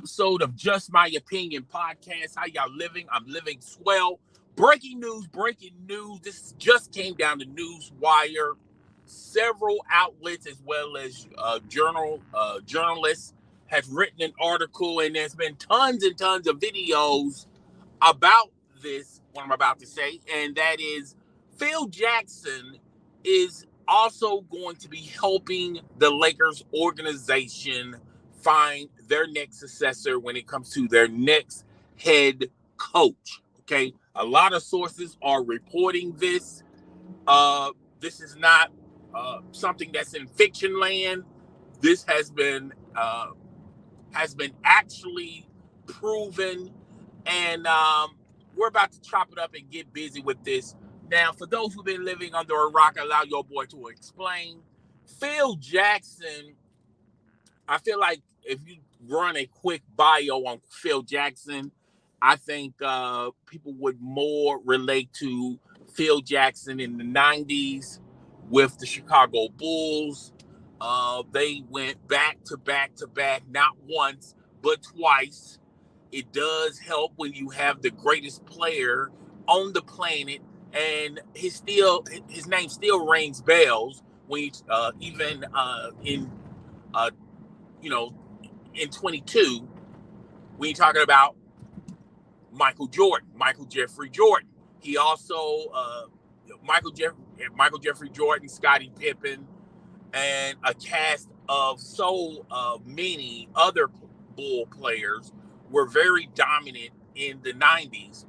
episode of Just My Opinion podcast. How y'all living? I'm living swell. Breaking news. This just came down to Newswire. Several outlets as well as journalists have written an article, and there's been tons and tons of videos about this, what I'm about to say, and that is Phil Jackson is also going to be helping the Lakers organization find their next successor when it comes to their next head coach. Okay, a lot of sources are reporting this. This is not something that's in fiction land. This has been actually proven, and we're about to chop it up and get busy with this. Now, for those who've been living under a rock, allow your boy to explain. Phil Jackson, I feel like if you run a quick bio on Phil Jackson, I think people would more relate to Phil Jackson in the 90s with the Chicago Bulls. They went back to back, not once, but twice. It does help when you have the greatest player on the planet, and his name still rings bells when you, even in in 22 when you're talking about Michael Jeffrey Jordan. He also Michael Jeffrey Jordan, Scottie Pippen, and a cast of so many other Bull players were very dominant in the 90s.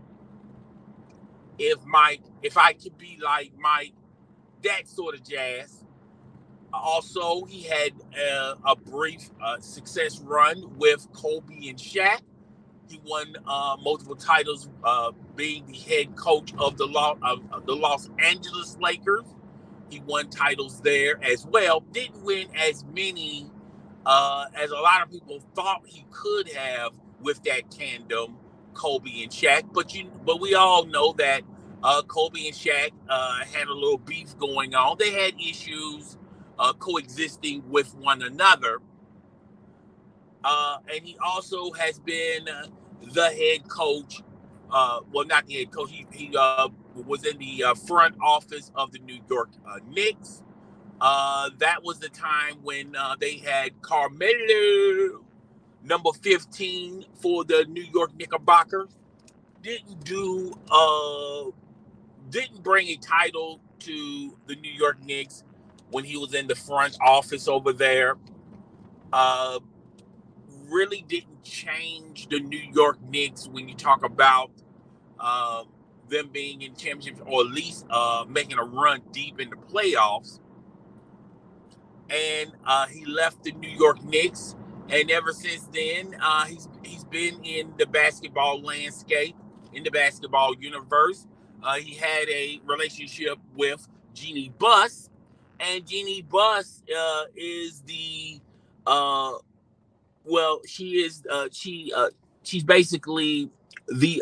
If I could be like Mike, that sort of jazz. Also, he had a brief success run with Kobe and Shaq. He won multiple titles, being the head coach of the Los Angeles Lakers. He won titles there as well. Didn't win as many as a lot of people thought he could have with that tandem, Kobe and Shaq. But we all know that Kobe and Shaq had a little beef going on. They had issues coexisting with one another. And he also has been the head coach. Well, not the head coach. He was in the front office of the New York Knicks. That was the time when they had Carmelo, number 15 for the New York Knickerbockers. Didn't bring a title to the New York Knicks when he was in the front office over there. Really didn't change the New York Knicks when you talk about them being in championships, or at least making a run deep in the playoffs. And he left the New York Knicks, and ever since then, he's been in the basketball landscape, in the basketball universe. He had a relationship with Jeanie Buss, and Jeanie Buss is the she's basically the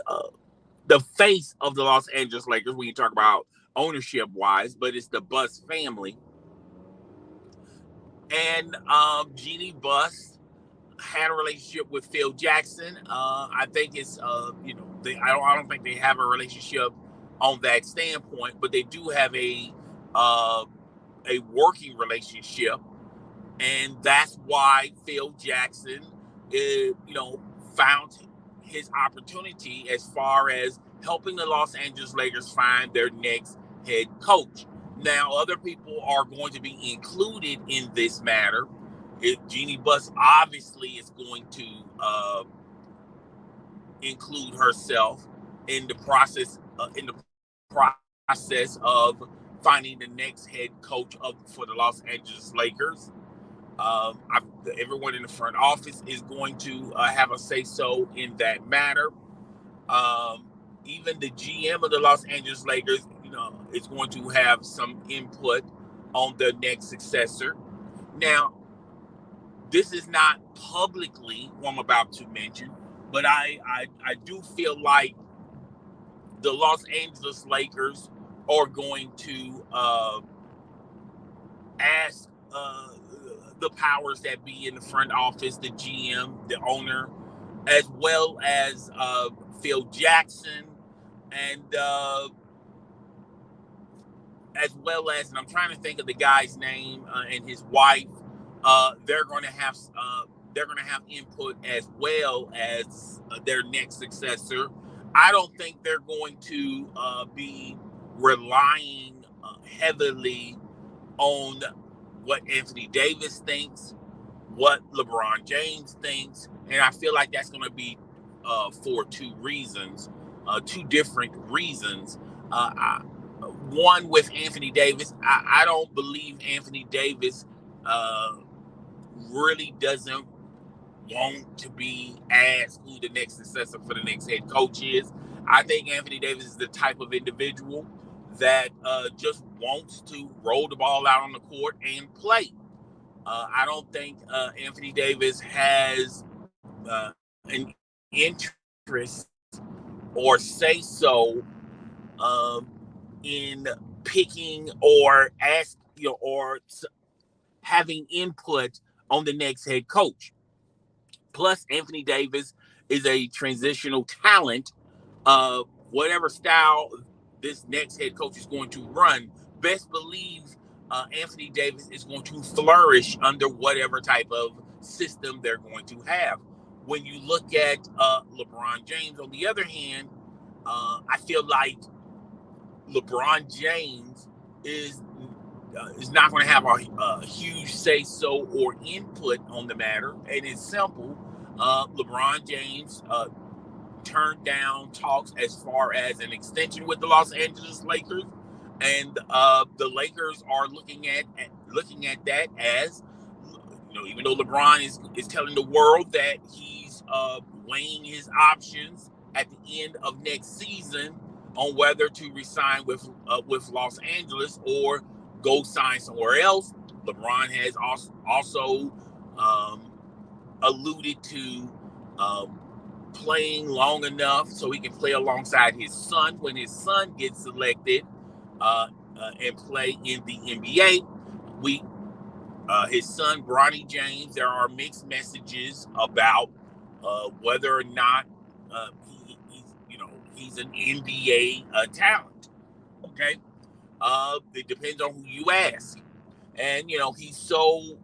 face of the Los Angeles Lakers when you talk about ownership wise, but it's the Buss family. And Jeanie Buss had a relationship with Phil Jackson. I think it's I don't think they have a relationship on that standpoint, but they do have a working relationship, and that's why Phil Jackson, found his opportunity as far as helping the Los Angeles Lakers find their next head coach. Now, other people are going to be included in this matter. Jeanie Buss obviously is going to include herself in the process of finding the next head coach for the Los Angeles Lakers. Everyone in the front office is going to have a say-so in that matter. Even the GM of the Los Angeles Lakers, is going to have some input on the next successor. Now, this is not publicly what I'm about to mention, but I do feel like the Los Angeles Lakers are going to ask the powers that be in the front office, the GM, the owner, as well as Phil Jackson, and and I'm trying to think of the guy's name and his wife. They're going to have input as well as their next successor. I don't think they're going to be relying heavily on what Anthony Davis thinks, what LeBron James thinks, and I feel like that's going to be for two different reasons. One, with Anthony Davis, I don't believe Anthony Davis really doesn't want to be asked who the next successor for the next head coach is. I think Anthony Davis is the type of individual that just wants to roll the ball out on the court and play. I don't think Anthony Davis has an interest or say so in picking or or having input on the next head coach. Plus, Anthony Davis is a transitional talent. Whatever style this next head coach is going to run, best believe Anthony Davis is going to flourish under whatever type of system they're going to have. When you look at LeBron James, on the other hand, I feel like LeBron James is not going to have a huge say-so or input on the matter. And it's simple. LeBron James turned down talks as far as an extension with the Los Angeles Lakers, and the Lakers are looking at that as, even though LeBron is telling the world that he's weighing his options at the end of next season on whether to resign with Los Angeles or go sign somewhere else. LeBron has also alluded to playing long enough so he can play alongside his son when his son gets selected and play in the NBA. His son, Bronny James, there are mixed messages about whether or not he's an NBA talent. Okay, it depends on who you ask, and he's so.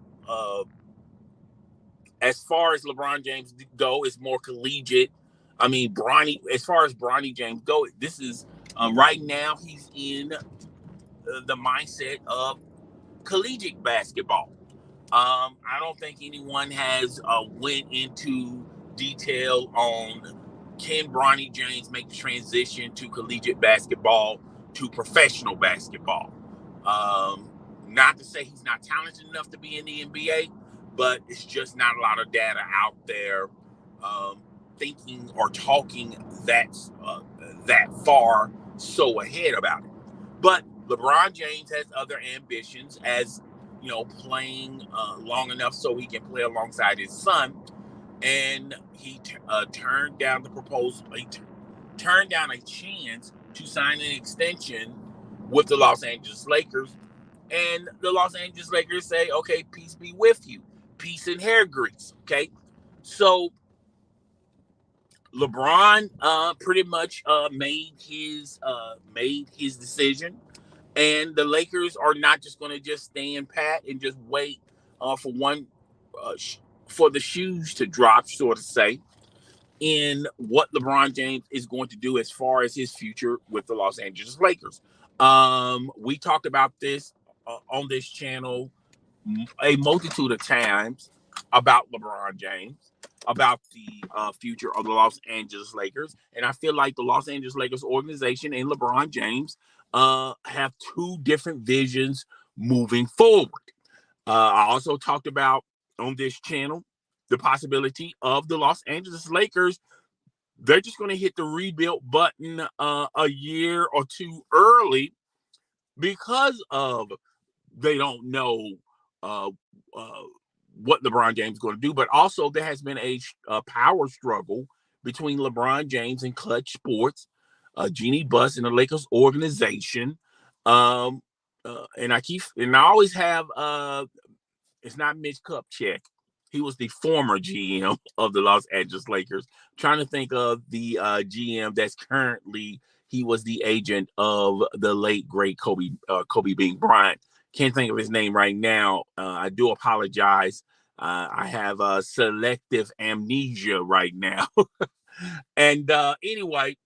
As far as LeBron James go, it's more collegiate. I mean, as far as Bronny James go, this is right now he's in the mindset of collegiate basketball. I don't think anyone has went into detail on can Bronny James make the transition to collegiate basketball to professional basketball. Not to say he's not talented enough to be in the NBA, but it's just not a lot of data out there thinking or talking that far so ahead about it. But LeBron James has other ambitions, as playing long enough so he can play alongside his son, and he turned down the proposal. He turned down a chance to sign an extension with the Los Angeles Lakers, and the Los Angeles Lakers say, "Okay, peace be with you." Peace and hair grease. Okay, so LeBron pretty much made his decision, and the Lakers are not just going to just stand pat and just wait for the shoes to drop, so to say, in what LeBron James is going to do as far as his future with the Los Angeles Lakers. We talked about this on this channel a multitude of times about LeBron James, about the future of the Los Angeles Lakers. And I feel like the Los Angeles Lakers organization and LeBron James have two different visions moving forward. I also talked about on this channel the possibility of the Los Angeles Lakers. They're just going to hit the rebuild button a year or two early because of they don't know what LeBron James is going to do. But also there has been a power struggle between LeBron James and Clutch Sports, Jeanie Buss and the Lakers organization. And I always have it's not Mitch Kupchak. He was the former GM of the Los Angeles Lakers. Trying to think of the GM that's currently. He was the agent of the late great Kobe Bean Bryant. Can't think of his name right now. I do apologize. I have selective amnesia right now. And anyway,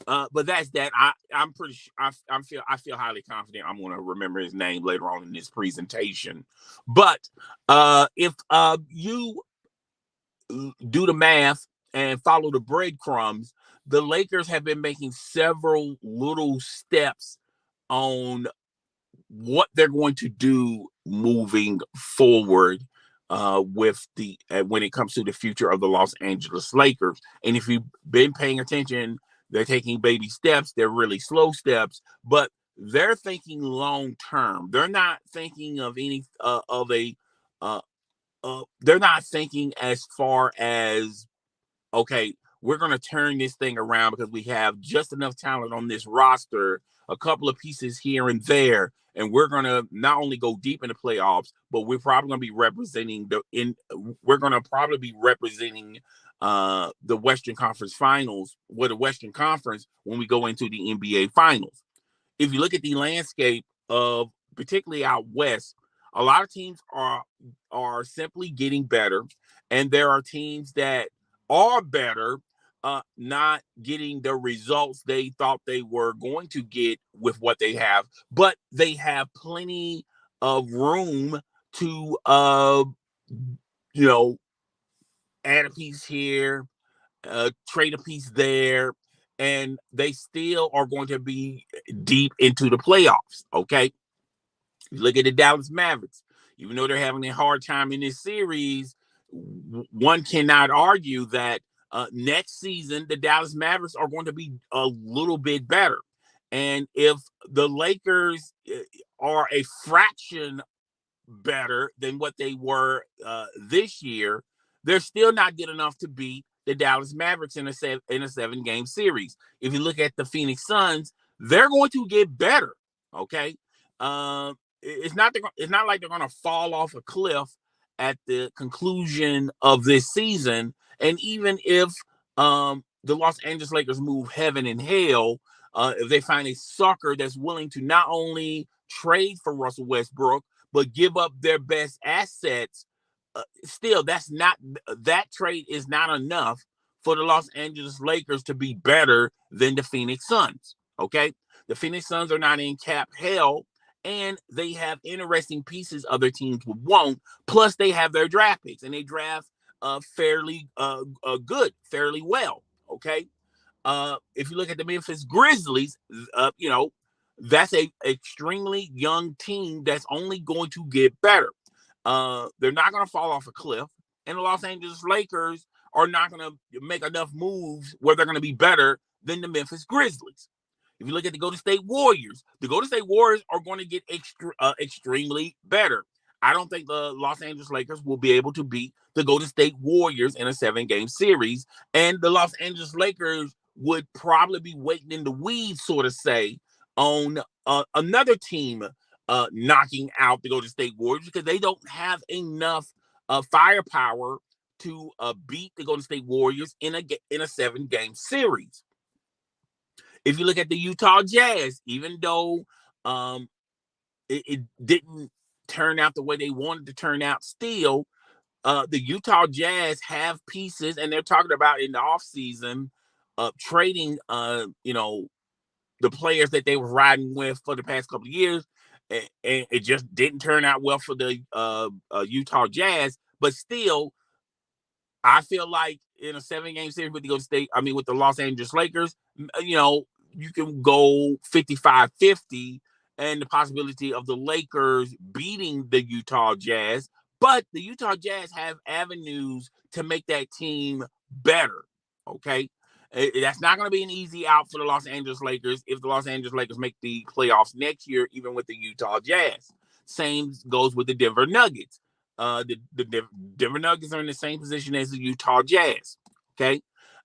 but that's that. I'm pretty sure. I feel highly confident. I'm going to remember his name later on in this presentation. But if you do the math and follow the breadcrumbs, the Lakers have been making several little steps on what they're going to do moving forward with the when it comes to the future of the Los Angeles Lakers. And if you've been paying attention, they're taking baby steps. They're really slow steps, but they're thinking long term. They're not thinking of any of a. They're not thinking as far as, okay, we're going to turn this thing around because we have just enough talent on this roster, a couple of pieces here and there, and we're going to not only go deep in the playoffs, but we're probably going to be representing the Western Conference Finals, or the Western Conference, when we go into the NBA Finals. If you look at the landscape of particularly out west, a lot of teams are simply getting better, and there are teams that are better, not getting the results they thought they were going to get with what they have, but they have plenty of room to, add a piece here, trade a piece there, and they still are going to be deep into the playoffs. Okay. You look at the Dallas Mavericks, even though they're having a hard time in this series, one cannot argue that next season the Dallas Mavericks are going to be a little bit better. And if the Lakers are a fraction better than what they were this year, they're still not good enough to beat the Dallas Mavericks in a 7-game series. If you look at the Phoenix Suns, they're going to get better. Okay. It's not like they're going to fall off a cliff at the conclusion of this season. And even if the Los Angeles Lakers move heaven and hell, if they find a sucker that's willing to not only trade for Russell Westbrook, but give up their best assets, still that trade is not enough for the Los Angeles Lakers to be better than the Phoenix Suns. Okay. The Phoenix Suns are not in cap hell, and they have interesting pieces other teams would want. Plus, they have their draft picks, and they draft fairly fairly well. Okay. If you look at the Memphis Grizzlies, that's a extremely young team that's only going to get better. They're not going to fall off a cliff, and the Los Angeles Lakers are not going to make enough moves where they're going to be better than the Memphis Grizzlies. If you look at the Golden State Warriors, the Golden State Warriors are going to get extremely better. I don't think the Los Angeles Lakers will be able to beat the Golden State Warriors in a 7-game series. And the Los Angeles Lakers would probably be waiting in the weeds, sort of say, on another team knocking out the Golden State Warriors, because they don't have enough firepower to beat the Golden State Warriors in a 7-game series. If you look at the Utah Jazz, even though it didn't turn out the way they wanted to turn out, still, the Utah Jazz have pieces, and they're talking about in the offseason trading, the players that they were riding with for the past couple of years, and it just didn't turn out well for the Utah Jazz. But still, I feel like in a 7-game series with the Los Angeles Lakers, you can go 55-50, and the possibility of the Lakers beating the Utah Jazz. But the Utah Jazz have avenues to make that team better. Okay. That's not going to be an easy out for the Los Angeles Lakers if the Los Angeles Lakers make the playoffs next year, even with the Utah Jazz. Same goes with the Denver Nuggets. The Denver Nuggets are in the same position as the Utah Jazz. Okay.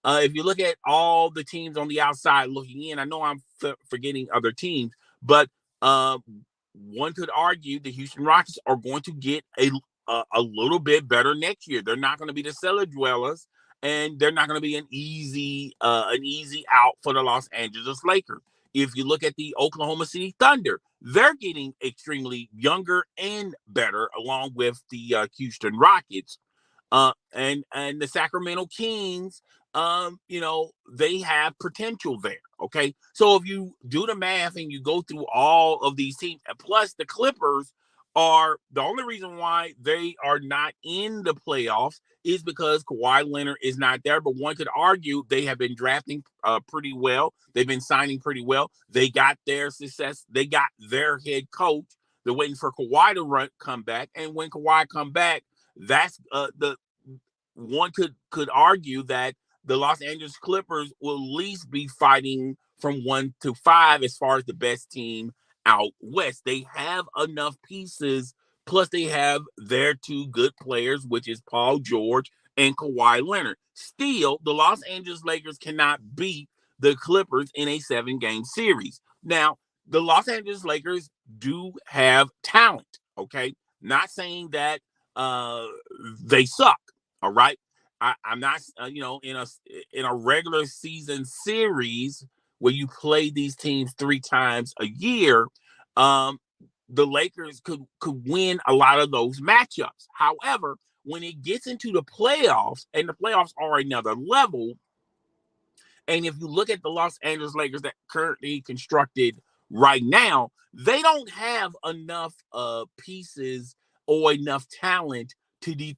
If you look at all the teams on the outside looking in, I know I'm forgetting other teams, but one could argue the Houston Rockets are going to get a little bit better next year. They're not going to be the cellar dwellers, and they're not going to be an easy out for the Los Angeles Lakers. If you look at the Oklahoma City Thunder, they're getting extremely younger and better, along with the Houston Rockets. And the Sacramento Kings, they have potential there. Okay, so if you do the math and you go through all of these teams, plus the Clippers are the only reason why they are not in the playoffs is because Kawhi Leonard is not there. But one could argue they have been drafting pretty well. They've been signing pretty well. They got their success. They got their head coach. They're waiting for Kawhi to come back, and when Kawhi come back, that's the one could argue that the Los Angeles Clippers will at least be fighting from 1 to 5 as far as the best team out west. They have enough pieces, plus they have their two good players, which is Paul George and Kawhi Leonard. Still, the Los Angeles Lakers cannot beat the Clippers in a 7-game series. Now, the Los Angeles Lakers do have talent, okay? Not saying that they suck. All right. I'm not, in a regular season series where you play these teams 3 times a year, the Lakers could win a lot of those matchups. However, when it gets into the playoffs, and the playoffs are another level, and if you look at the Los Angeles Lakers that currently constructed right now, they don't have enough pieces or enough talent to be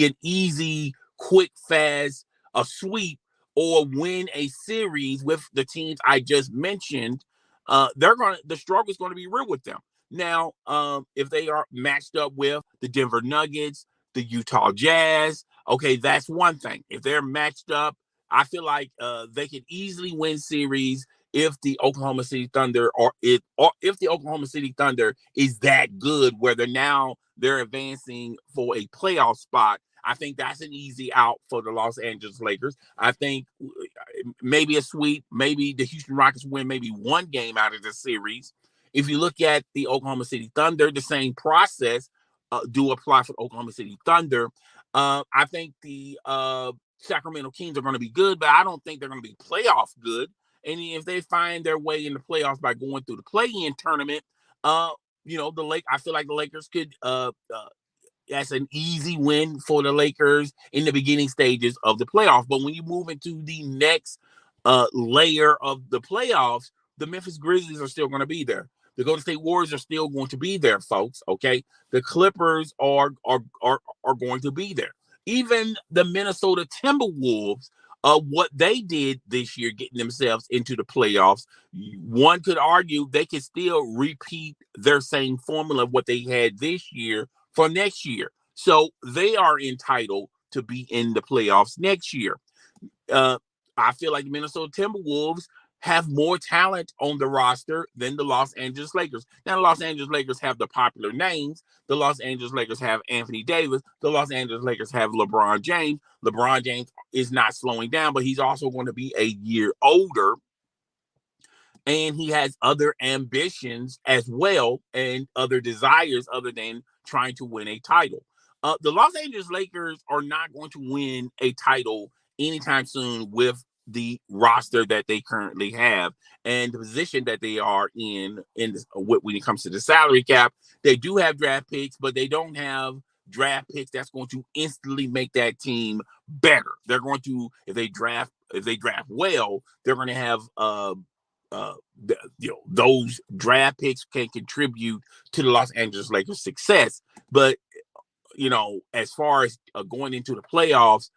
an easy, quick, fast, a sweep or win a series with the teams I just mentioned. The struggle is going to be real with them. Now, if they are matched up with the Denver Nuggets, the Utah Jazz, okay, that's one thing. If they're matched up, I feel like they could easily win series if the Oklahoma City Thunder or if the Oklahoma City Thunder is that good where they're advancing for a playoff spot. I think that's an easy out for the Los Angeles Lakers. I think maybe a sweep, maybe the Houston Rockets win maybe 1 game out of the series. If you look at the Oklahoma City Thunder, the same process do apply for the Oklahoma City Thunder. I think the Sacramento Kings are going to be good, but I don't think they're going to be playoff good. And if they find their way in the playoffs by going through the play-in tournament, I feel like the Lakers could that's an easy win for the Lakers in the beginning stages of the playoffs. But when you move into the next layer of the playoffs, the Memphis Grizzlies are still going to be there. The Golden State Warriors are still going to be there, folks. Okay, the Clippers are going to be there. Even the Minnesota Timberwolves, what they did this year, getting themselves into the playoffs, one could argue they could still repeat their same formula of what they had this year for next year. So they are entitled to be in the playoffs next year. I feel like the Minnesota Timberwolves have more talent on the roster than the Los Angeles Lakers. Now, the Los Angeles Lakers have the popular names. The Los Angeles Lakers have Anthony Davis. The Los Angeles Lakers have LeBron James. LeBron James is not slowing down, but he's also going to be a year older. And he has other ambitions as well and other desires other than trying to win a title. The Los Angeles Lakers are not going to win a title anytime soon with the roster that they currently have and the position that they are in when it comes to the salary cap. They do have draft picks, but they don't have draft picks that's going to instantly make that team better. They're going to, if they draft well, they're going to have those draft picks can contribute to the Los Angeles Lakers' success. But as far as going into the playoffs,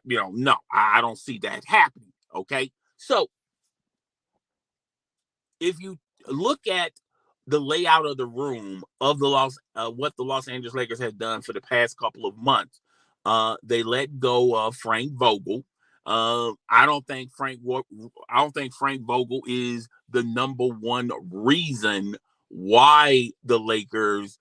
no, I don't see that happening. Okay, so if you look at the layout of the room of what the Los Angeles Lakers have done for the past couple of months, they let go of Frank Vogel. I don't think Frank Vogel is the number one reason why the Lakers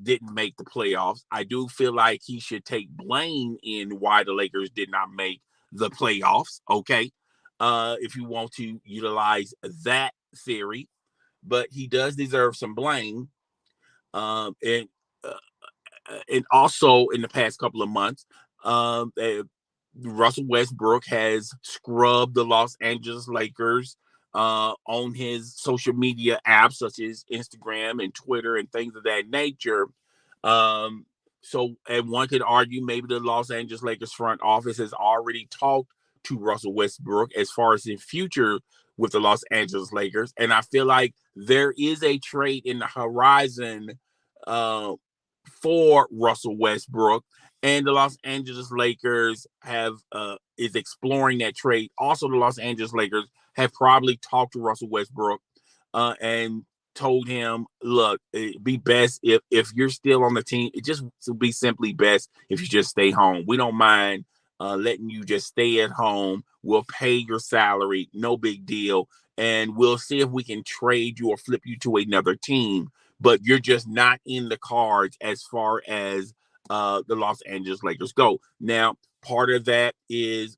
didn't make the playoffs. I do feel like he should take blame in why the Lakers did not make the playoffs. Okay, if you want to utilize that theory, but he does deserve some blame. And and also in the past couple of months, Russell Westbrook has scrubbed the Los Angeles Lakers on his social media apps such as Instagram and Twitter and things of that nature. Um, and one could argue maybe the Los Angeles Lakers front office has already talked to Russell Westbrook as far as the future with the Los Angeles Lakers. And I feel like there is a trade in the horizon uh, for Russell Westbrook, and the Los Angeles Lakers have is exploring that trade. Also, the Los Angeles Lakers have probably talked to Russell Westbrook and told him, "Look, it'd be best if you're still on the team. It just would be simply best if you just stay home. We don't mind letting you just stay at home. We'll pay your salary, no big deal, and we'll see if we can trade you or flip you to another team. But you're just not in the cards as far as the Los Angeles Lakers go." Now, part of that is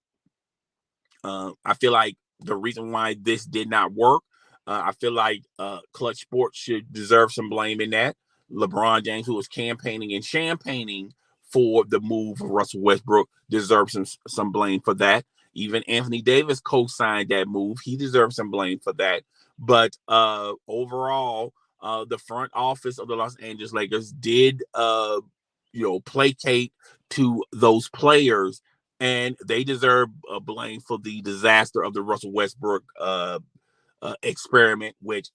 I feel like the reason why this did not work, I feel like Clutch Sports should deserve some blame in that. LeBron James, who was campaigning and champagning for the move of Russell Westbrook, deserves some blame for that. Even Anthony Davis co-signed that move. He deserves some blame for that. But overall, the front office of the Los Angeles Lakers did, placate to those players, and they deserve blame for the disaster of the Russell Westbrook experiment, which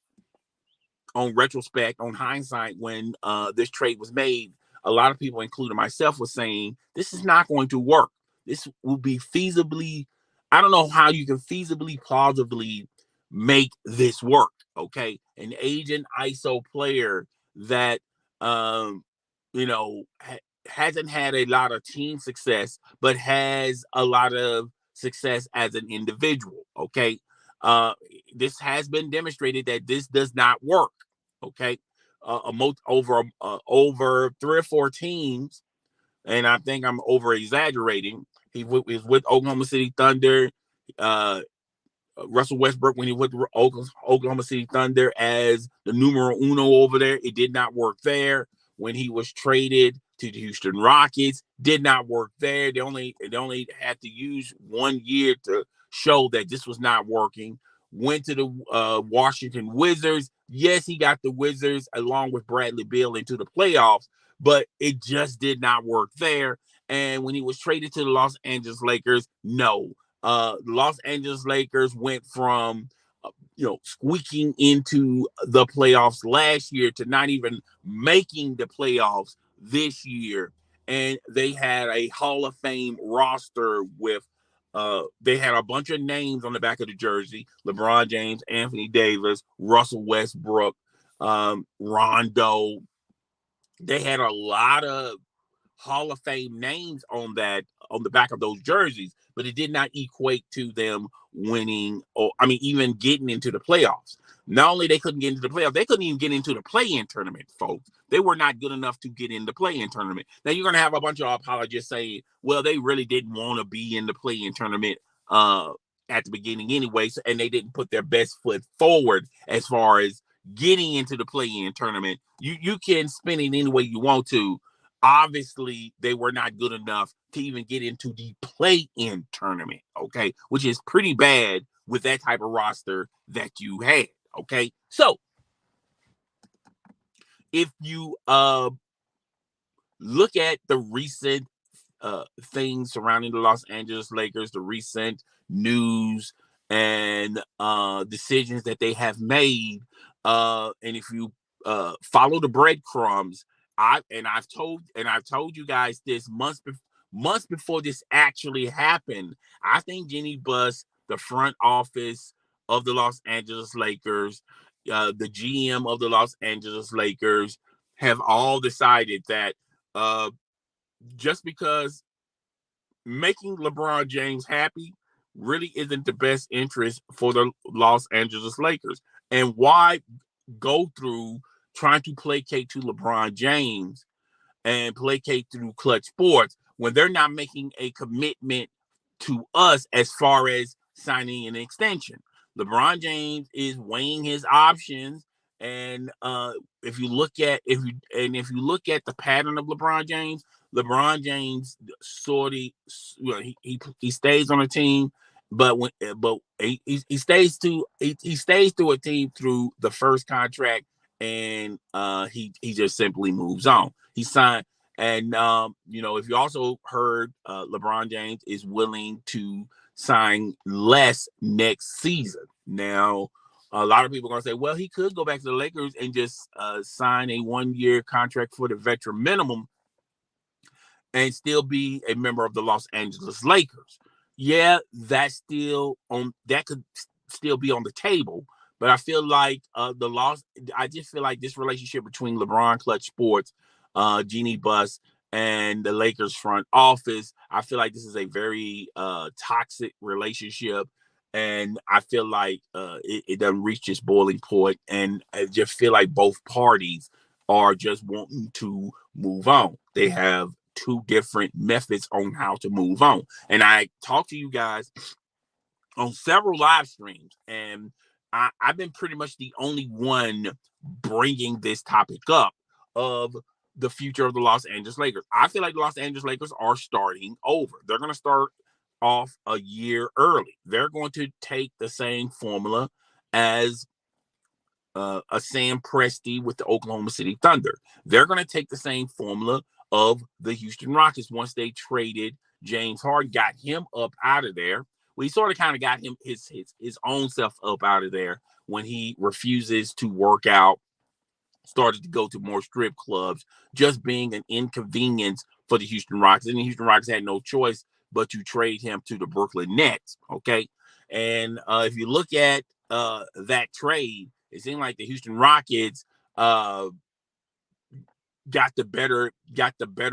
on retrospect, on hindsight, when this trade was made, a lot of people, including myself, was saying this is not going to work. This will be feasibly, I don't know how you can feasibly, plausibly make this work. Okay. An agent ISO player that, um, hasn't had a lot of team success, but has a lot of success as an individual. Okay. Uh, this has been demonstrated that this does not work. Okay, over 3 or 4 teams, and I think I'm over exaggerating. He was with Oklahoma City Thunder. Uh, Russell Westbrook, when he went to Oklahoma City Thunder as the numero uno over there, it did not work there. When he was traded to the Houston Rockets, did not work there. They only had to use 1 year to show that this was not working. Went to the Washington Wizards. Yes, he got the Wizards along with Bradley Beal into the playoffs, but it just did not work there. And when he was traded to the Los Angeles Lakers, no. The Los Angeles Lakers went from squeaking into the playoffs last year to not even making the playoffs this year. And they had a Hall of Fame roster with they had a bunch of names on the back of the jersey: LeBron James, Anthony Davis, Russell Westbrook, Rondo. They had a lot of Hall of Fame names on the back of those jerseys, but it did not equate to them winning, or even getting into the playoffs. Not only they couldn't get into the playoffs, they couldn't even get into the play-in tournament, folks. They were not good enough to get in the play-in tournament. Now you're gonna have a bunch of apologists saying, well, they really didn't want to be in the play-in tournament at the beginning anyway, and they didn't put their best foot forward as far as getting into the play-in tournament. You can spin it any way you want to. Obviously, they were not good enough to even get into the play-in tournament, okay, which is pretty bad with that type of roster that you had, okay? So, if you look at the recent things surrounding the Los Angeles Lakers, the recent news and decisions that they have made, and if you follow the breadcrumbs, I've told you guys this months before this actually happened. I think Jeanie Buss, the front office of the Los Angeles Lakers, the GM of the Los Angeles Lakers, have all decided that just because making LeBron James happy really isn't the best interest for the Los Angeles Lakers. And why go through trying to placate to LeBron James and placate through Clutch Sports when they're not making a commitment to us as far as signing an extension? LeBron James is weighing his options, and if you look at the pattern of LeBron James sort of, he stays on a team, but he stays through a team through the first contract, and he just simply moves on. He signed, and if you also heard, LeBron James is willing to sign less next season. Now, a lot of people are going to say, well, he could go back to the Lakers and just sign a 1-year contract for the veteran minimum and still be a member of the Los Angeles Lakers. Yeah, that could still be on the table. But I feel like I just feel like this relationship between LeBron Clutch Sports, Jeanie Buss, and the Lakers front office, I feel like this is a very toxic relationship. And I feel like it doesn't reach its boiling point. And I just feel like both parties are just wanting to move on. They have two different methods on how to move on. And I talked to you guys on several live streams, and I've been pretty much the only one bringing this topic up of the future of the Los Angeles Lakers. I feel like the Los Angeles Lakers are starting over. They're going to start off a year early. They're going to take the same formula as a Sam Presti with the Oklahoma City Thunder. They're going to take the same formula of the Houston Rockets once they traded James Harden, got him up out of there. We sort of kind of got him his own self up out of there when he refuses to work out, started to go to more strip clubs, just being an inconvenience for the Houston Rockets. And the Houston Rockets had no choice but to trade him to the Brooklyn Nets. Okay. And if you look at that trade, it seemed like the Houston Rockets got the better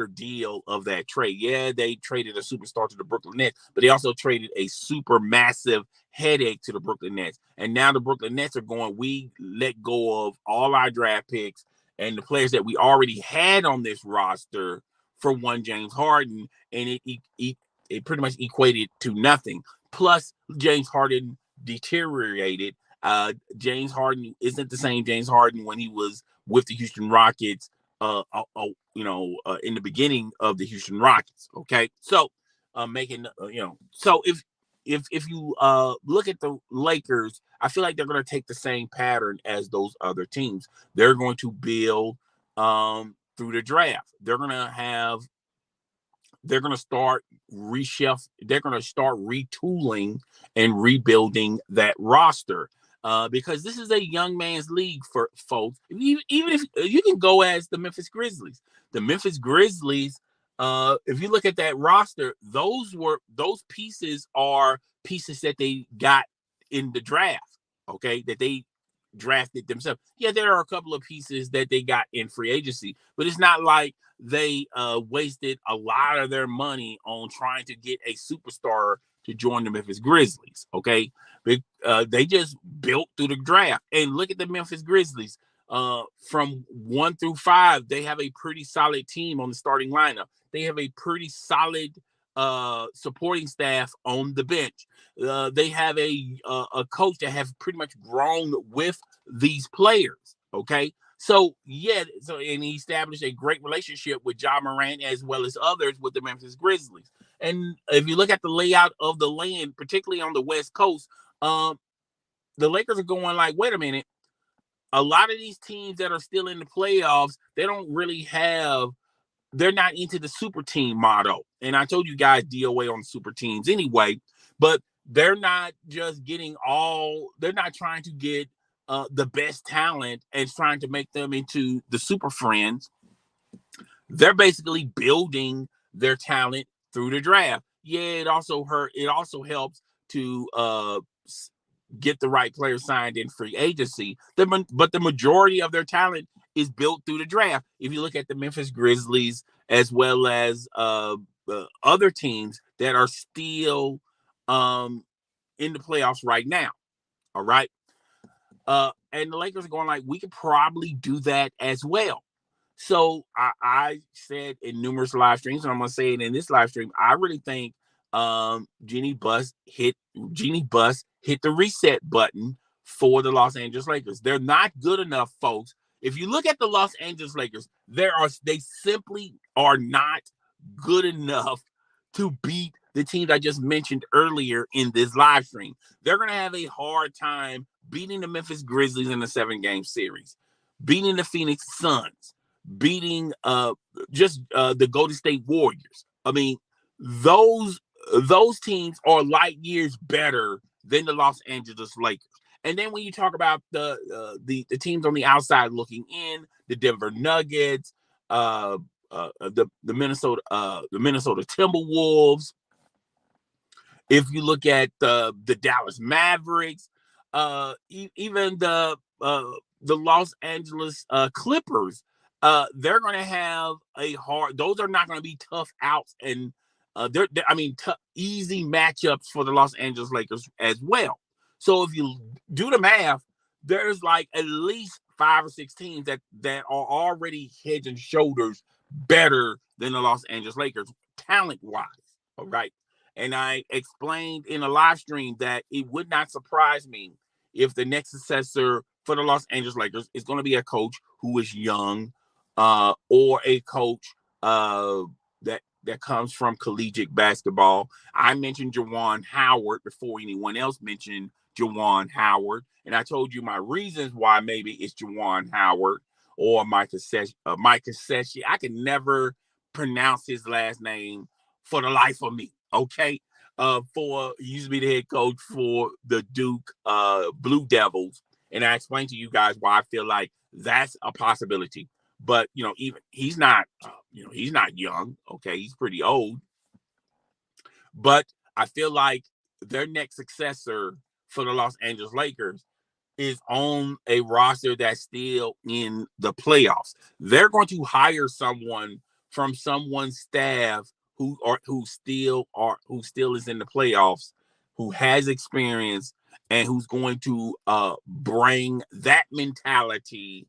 deal of that trade. Yeah, they traded a superstar to the Brooklyn Nets, but they also traded a super massive headache to the Brooklyn Nets. And now the Brooklyn Nets are going, we let go of all our draft picks and the players that we already had on this roster for one James Harden, and it pretty much equated to nothing. Plus, James Harden deteriorated. James Harden isn't the same James Harden when he was with the Houston Rockets in the beginning of the Houston Rockets. Okay. So, so if you look at the Lakers, I feel like they're going to take the same pattern as those other teams. They're going to build through the draft. They're going to start retooling and rebuilding that roster. Because this is a young man's league for folks. Even if you can go as the Memphis Grizzlies, if you look at that roster, those pieces are pieces that they got in the draft. Okay, that they drafted themselves. Yeah, there are a couple of pieces that they got in free agency, but it's not like they wasted a lot of their money on trying to get a superstar to join the Memphis Grizzlies. Okay. They just built through the draft. And look at the Memphis Grizzlies. From 1 through 5, they have a pretty solid team on the starting lineup. They have a pretty solid supporting staff on the bench. They have a coach that has pretty much grown with these players. Okay. So, and he established a great relationship with Ja Morant as well as others with the Memphis Grizzlies. And if you look at the layout of the land, particularly on the West Coast, the Lakers are going like, wait a minute. A lot of these teams that are still in the playoffs, they're not into the super team motto. And I told you guys DOA on super teams anyway, but they're not just they're not trying to get the best talent and trying to make them into the super friends. They're basically building their talent through the draft. Yeah, it also helps to get the right players signed in free agency. But the majority of their talent is built through the draft. If you look at the Memphis Grizzlies as well as other teams that are still in the playoffs right now. All right. And the Lakers are going like, we could probably do that as well. So I said in numerous live streams, and I'm going to say it in this live stream, I really think Jeanie Buss hit the reset button for the Los Angeles Lakers. They're not good enough, folks. If you look at the Los Angeles Lakers, they simply are not good enough to beat the teams I just mentioned earlier in this live stream. They're going to have a hard time beating the Memphis Grizzlies in the 7-game series, beating the Phoenix Suns, beating the Golden State Warriors. I mean, those teams are light years better than the Los Angeles Lakers. And then when you talk about the teams on the outside looking in, the Denver Nuggets, the Minnesota Timberwolves. If you look at the Dallas Mavericks, even the Los Angeles Clippers, they're going to have a hard. Those are not going to be tough outs, and easy matchups for the Los Angeles Lakers as well. So if you do the math, there's like at least 5 or 6 teams that are already heads and shoulders better than the Los Angeles Lakers talent-wise. All right. And I explained in a live stream that it would not surprise me if the next successor for the Los Angeles Lakers is going to be a coach who is young, or a coach that comes from collegiate basketball. I mentioned Juwan Howard before anyone else mentioned Juwan Howard, and I told you my reasons why maybe it's Juwan Howard or Mike Krzyzewski. I can never pronounce his last name for the life of me. Okay. He used to be the head coach for the Duke Blue Devils. And I explained to you guys why I feel like that's a possibility. But, even he's not young. Okay. He's pretty old. But I feel like their next successor for the Los Angeles Lakers is on a roster that's still in the playoffs. They're going to hire someone from someone's staff who still is in the playoffs, who has experience, and who's going to bring that mentality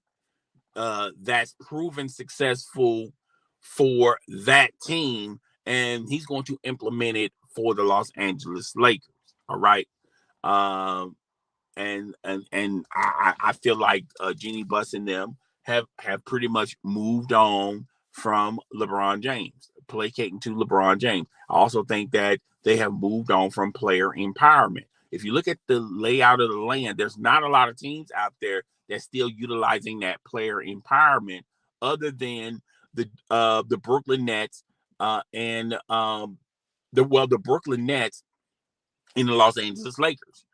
that's proven successful for that team, and he's going to implement it for the Los Angeles Lakers. All right. And I feel like Jeanie Buss and them have pretty much moved on from LeBron James, placating to LeBron James. I also think that they have moved on from player empowerment. If you look at the layout of the land, there's not a lot of teams out there that's still utilizing that player empowerment, other than the Brooklyn Nets and the Brooklyn Nets in the Los Angeles Lakers,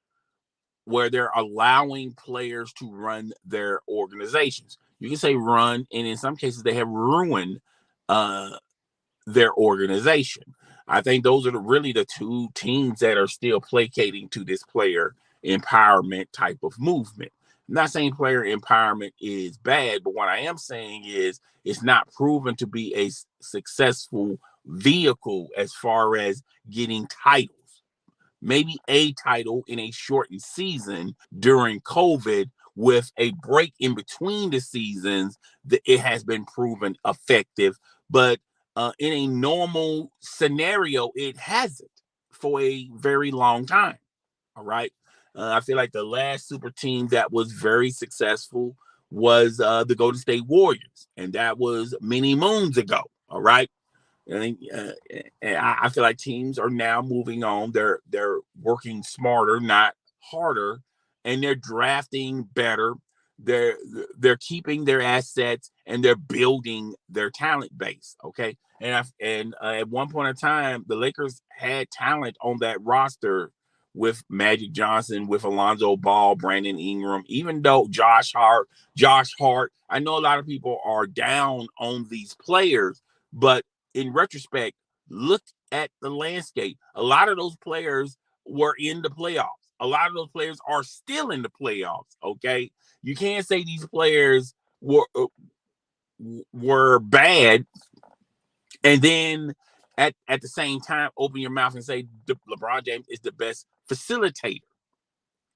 where they're allowing players to run their organizations. You can say run, and in some cases they have ruined their organization. I think those are really the two teams that are still placating to this player empowerment type of movement. I'm not saying player empowerment is bad, but what I am saying is it's not proven to be a successful vehicle as far as getting titles. Maybe a title in a shortened season during COVID with a break in between the seasons, that it has been proven effective. But in a normal scenario, it hasn't for a very long time. All right. I feel like the last super team that was very successful was the Golden State Warriors, and that was many moons ago. All right. And I feel like teams are now moving on. They're working smarter, not harder, and they're drafting better. They're keeping their assets, and they're building their talent base. Okay, and at one point in time, the Lakers had talent on that roster with Magic Johnson, with Alonzo Ball, Brandon Ingram, even though Josh Hart. I know a lot of people are down on these players, but in retrospect, look at the landscape. A lot of those players were in the playoffs. A lot of those players are still in the playoffs. Okay, you can't say these players were bad, and then at the same time open your mouth and say LeBron James is the best facilitator.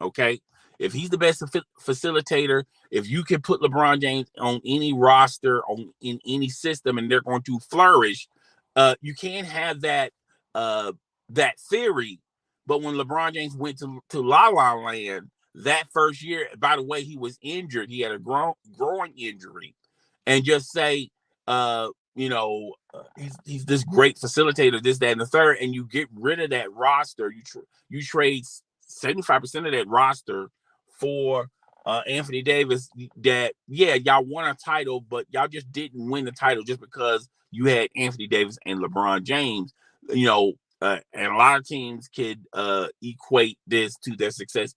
Okay, if he's the best facilitator, if you can put LeBron James on any roster, in any system, and they're going to flourish, you can't have that theory. But when LeBron James went to La La Land, That first year, by the way, he was injured. He had a growing injury, and just say, he's this great facilitator, this, that, and the third, and you get rid of that roster. You trade 75% of that roster for Anthony Davis. That, yeah, y'all won a title, but y'all just didn't win the title just because you had Anthony Davis and LeBron James. And a lot of teams could equate this to their success.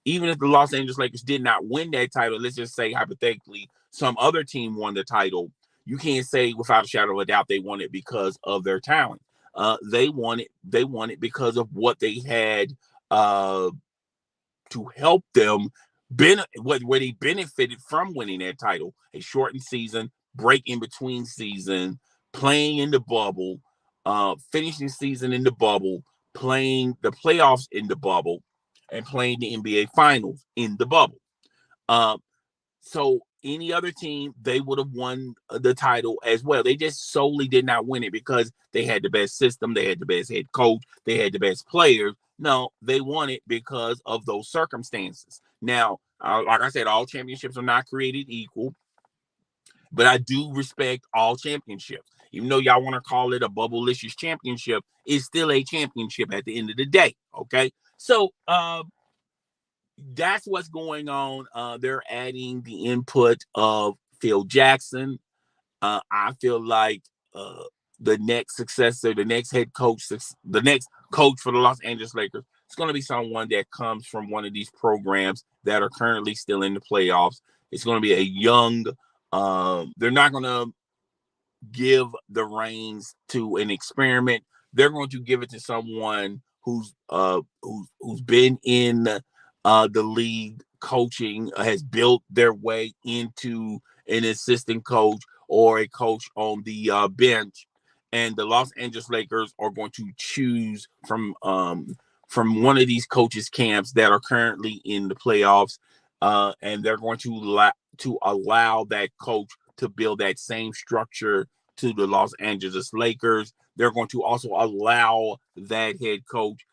Even if the Los Angeles Lakers did not win that title, let's just say hypothetically some other team won the title, you can't say without a shadow of a doubt they won it because of their talent. They won it because of what they had to help them where they benefited from winning that title. A shortened season, break in between season, playing in the bubble, finishing season in the bubble, playing the playoffs in the bubble, and playing the NBA Finals in the bubble. So any other team, they would have won the title as well. They just solely did not win it because they had the best system, they had the best head coach, they had the best players. No, they won it because of those circumstances. Now, like I said, all championships are not created equal, but I do respect all championships. Even though y'all want to call it a bubble-licious championship, it's still a championship at the end of the day, okay? So, that's what's going on. They're adding the input of Phil Jackson. I feel like the next successor, the next head coach, the next coach for the Los Angeles Lakers, it's going to be someone that comes from one of these programs that are currently still in the playoffs. It's going to be a young, they're not going to give the reins to an experiment. They're going to give it to someone who's been in the league coaching, has built their way into an assistant coach or a coach on the bench, and the Los Angeles Lakers are going to choose from one of these coaches' camps that are currently in the playoffs, and they're going to allow that coach to build that same structure to the Los Angeles Lakers. They're going to also allow that head coach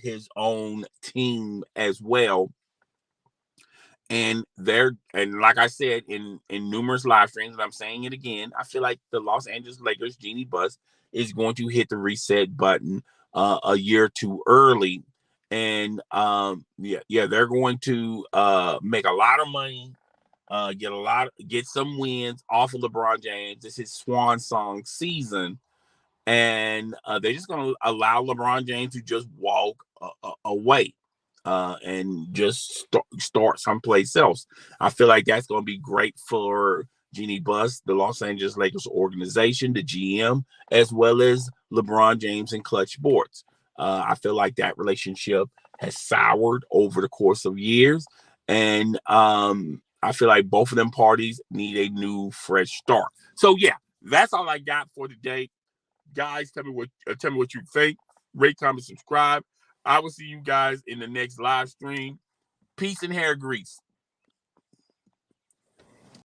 his own team as well. And like I said in numerous live streams, and I'm saying it again, I feel like the Los Angeles Lakers, Jeanie Buss, is going to hit the reset button a year too early. And they're going to make a lot of money, get some wins off of LeBron James. This is his swan song season. And they're just going to allow LeBron James to just walk away and just start someplace else. I feel like that's going to be great for Jeanie Buss, the Los Angeles Lakers organization, the GM, as well as LeBron James and Clutch Sports. I feel like that relationship has soured over the course of years. And I feel like both of them parties need a new, fresh start. So, yeah, that's all I got for today. Guys, tell me what you think. Rate, comment, subscribe. I will see you guys in the next live stream. Peace and hair grease.